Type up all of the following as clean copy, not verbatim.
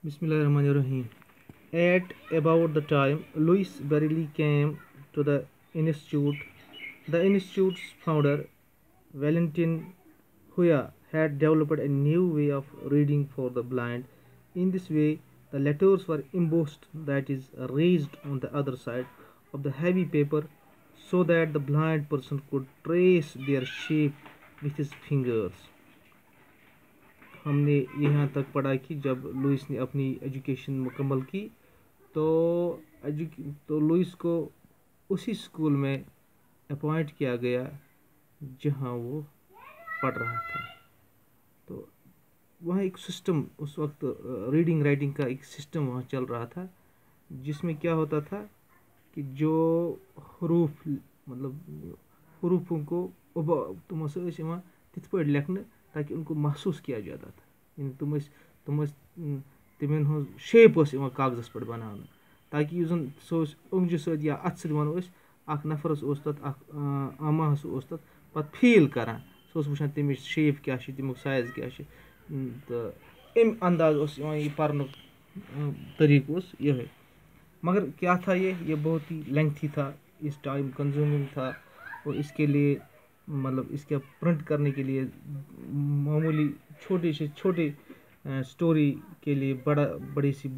Bismillahirrahmanirrahim. At about the time Louis Braille came to the institute's founder, Valentin Huya, had developed a new way of reading for the blind. In this way, the letters were embossed, that is, raised on the other side of the heavy paper, so that the blind person could trace their shape with his fingers. हमने यहाँ तक पढ़ा कि जब Louis ने अपनी education मुकम्मल की तो लुइस को उसी स्कूल में अपॉइंट किया गया जहाँ वो पढ़ रहा था। तो वहाँ एक सिस्टम, उस वक्त रीडिंग राइटिंग का एक सिस्टम वहाँ चल रहा था, जिसमें क्या होता था कि जो हरूफ मतलब हरूफों को तुम तिथ पे लिखने ताकि उनको महसूस किया जाता था। तुम तिमन हूँ शेप कागजस पे बना ताकि उंगजि सत या अथ सत वनो अख नफरस आमा तथ पत फील करान सो वुचान तमिच शेप क्या तमुक साइज क्या तो अम अंदाज यह पर्न तरीक ये। मगर क्या था ये बहुत ही लेंथी था, इस टाइम कंज्यूमिंग था और इसके लिए मतलब इसके प्रिंट करने के लिए मामूली छोटे से छोटे स्टोरी के लिए बड़ी सी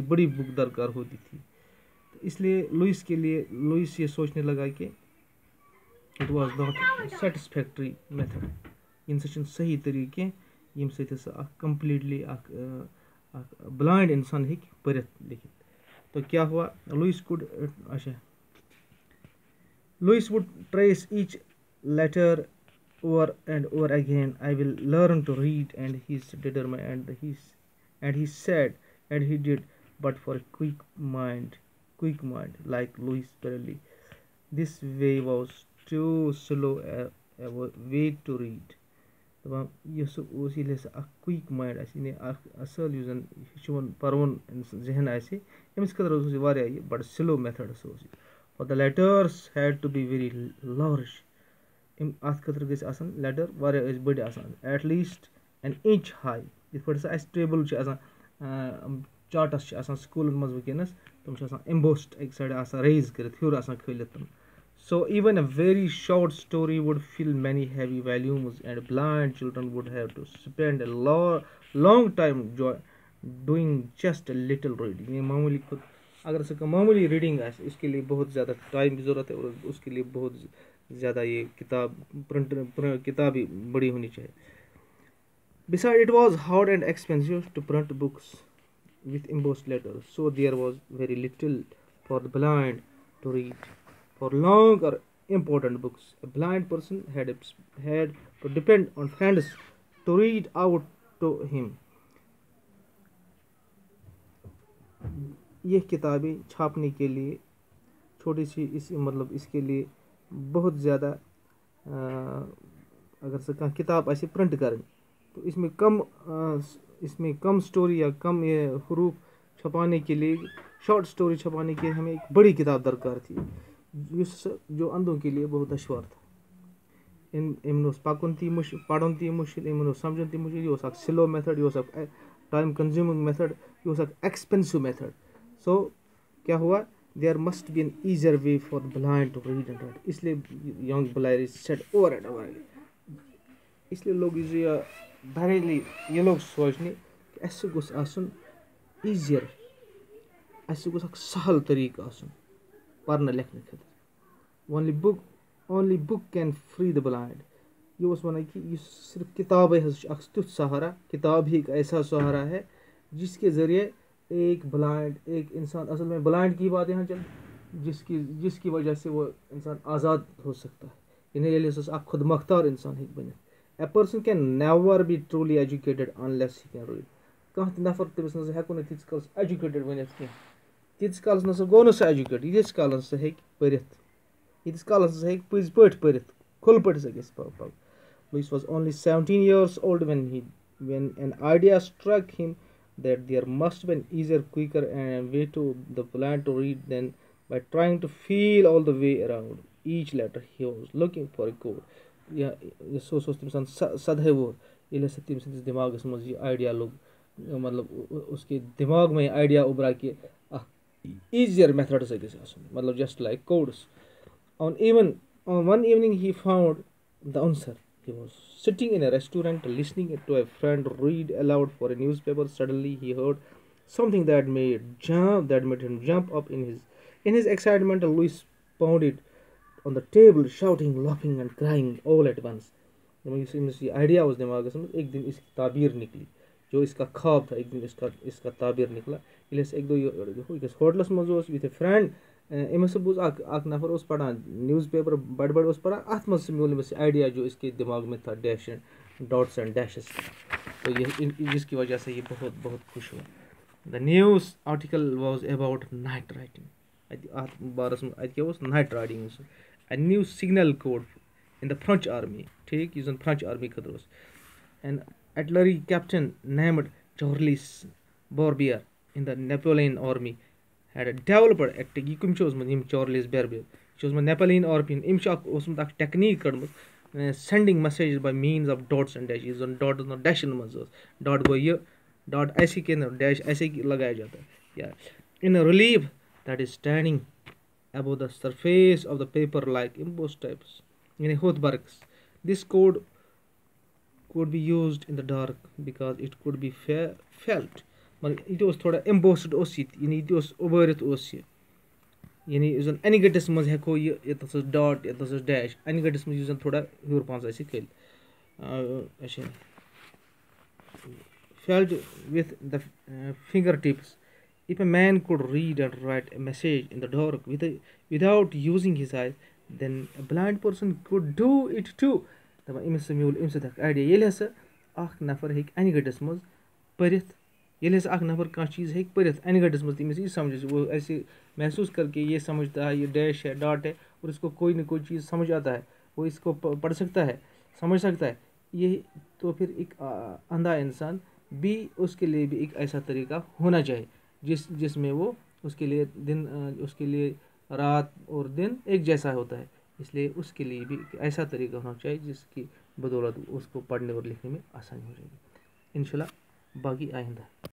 बड़ी बुक दरकार होती थी। तो इसलिए लुइस ये सोचने लगा कि it was not satisfactory method, इन सही तरीके यम सह कंप्लीटली ब्लाइंड इंसान हेक पढ़ित लिखित। तो क्या हुआ, Louis would trace each letter over and over again. I will learn to read, and he determined, and he said, and he did. But for a quick mind like Louis Braille, this way was too slow a way to read. Quick mind असल युन पर्वन जहन अमिस खतर बड़ slow method for the letters had to be very large. अत खतर गसन लेटर वारिया बड़ at least an inch high इत पे टेबल चार्टस स्कूल मज वनस तुम एम्बोस्ड एक साइड रेज कर हर खोलित। So even a very short story would fill many heavy volumes, and blind children would have to spend a long time doing just a little reading. ये मामूली खुद अगर इसका मामूली रीडिंग है इसके लिए बहुत ज़्यादा टाइम की ज़रूरत है और उसके लिए बहुत ज़्यादा ये किताब ही बड़ी होनी चाहिए। Besides, it was hard and expensive to print books with embossed letters, so there was very little for the blind to read. For long or important books, a blind person had to depend on friends to read out to him. ये किताबें छापने के लिए छोटी सी इसके लिए बहुत ज़्यादा अगर से किताब ऐसे प्रिंट करें तो इसमें कम स्टोरी या कम ये हरूफ छपाने के लिए, शॉर्ट स्टोरी छपाने के लिए हमें एक बड़ी किताब दरकार थी जो अंधों के लिए बहुत दुश्वार था। इन पकन ती मुश्किल, पढ़न ती मुश्किल, इन समझन ती मुश्किल, यह स्लो मेथड, यह टाइम कंज्यूमिंग मेथड, यह एक्सपेंसिव मेथड। सो क्या हुआ, there must be an easier way for blind to read and write. इसलिए young blind set over and over. इसलिए लोग बरेली ये लोग सोचने कि ऐसे गोस आसन ईजियर, ऐसे गोस सहल तरीका आसन पढ़ने लिखने खतर। Only book can free the blind. ये वन कि सिर्फ किताब तुथ सहारा, किताब ही एक ऐसा सहारा है जिसके ज़रिए एक इंसान, असल में ब्लाइंड की बात यहाँ चल, जिसकी वजह से वो इंसान आज़ाद हो सकता है। इन्हें खुद मख्तार इंसान ही बने। A person can never be truly educated unless he can read. कह नफर तमिस ना हेको न तीस कालस एजुकेटेड बनित कह, तीस कालस ना गो न एजुकेटेड, यीस कालस हे पढ़ित, यीस कालस हे पज पे पढ़ित, खुल पे गस पढ़। Louis was only 17 years old when an idea struck him that there must be an easier, quicker way to the blind to read than by trying to feel all the way around each letter. He was looking for a code. या सोच तम सदहे वो ये तम दिमाग मज idea लोग मतलब उसके दिमाग में आइडिया उभरा कि easier methods मतलब just like codes. On one evening he found the answer. He was sitting in a restaurant listening to a friend read aloud for a newspaper. Suddenly he heard something that made him jump up in his excitement. Louis pounded on the table, shouting, laughing and crying all at once. इस idea उस दिमाग में एक दिन इसकी ताबीर निकली, जो इसका ख्वाब था एक दिन इसका ताबीर निकला। एक दो होटलस मज विथ ए फ्रेंड अमस बोज नफर पढ़ान न्यूज़ पेपर बड़ बड़ पढ़ान अत मज मिल अमस आइडिया जो इसके दिमाग में था dash and dots and dashes. तो ये जिसकी वजह से ये बहुत बहुत खुश हुआ। The news article was about night writing. अत बारस क्या night writing a new signal code in the French army, ठीक यह French army खतर an artillery captain named Charles Barbier in the Napoleon army had developed a Charles Barbier Napoleon army technique sending messages by means of dots and dashes dot dash dot go ये dot ऐसे के dash ऐसे लगाया जाता है yeah. In a relief that is standing above the surface of the paper like embossed types in a Hothbergs. This code could be used in the dark because it could be felt. It was थोड़ा embossed यानी it was उभरित यानी यह एनिगेटिस मज हेको ये dot ये dash एनिगेटिस मज यह थोड़ा हूर पान कल felt with the fingertips. If a man could read and write a message in the dark without using his eyes, then a blind person could do it too. Idea ये हसा नफर हे एनिगेटिस मज पढ़ित ये नफर कह चीज़ हे पढ़ित एनिगेटिस मज तमिस यह समझ वो ऐसे महसूस करके ये समझता है ये डैश है डॉट है और इसको कोई ना कोई चीज़ समझ आता है, वो इसको पढ़ सकता है समझ सकता है। ये तो फिर एक अंधा इंसान भी उसके लिए भी एक ऐसा तरीका होना चाहिए जिसमें वो उसके लिए रात और दिन एक जैसा होता है। इसलिए उसके लिए भी ऐसा तरीका होना चाहिए जिसकी बदौलत उसको पढ़ने और लिखने में आसानी हो जाएगी। इंशाल्लाह बाकी आइंदा।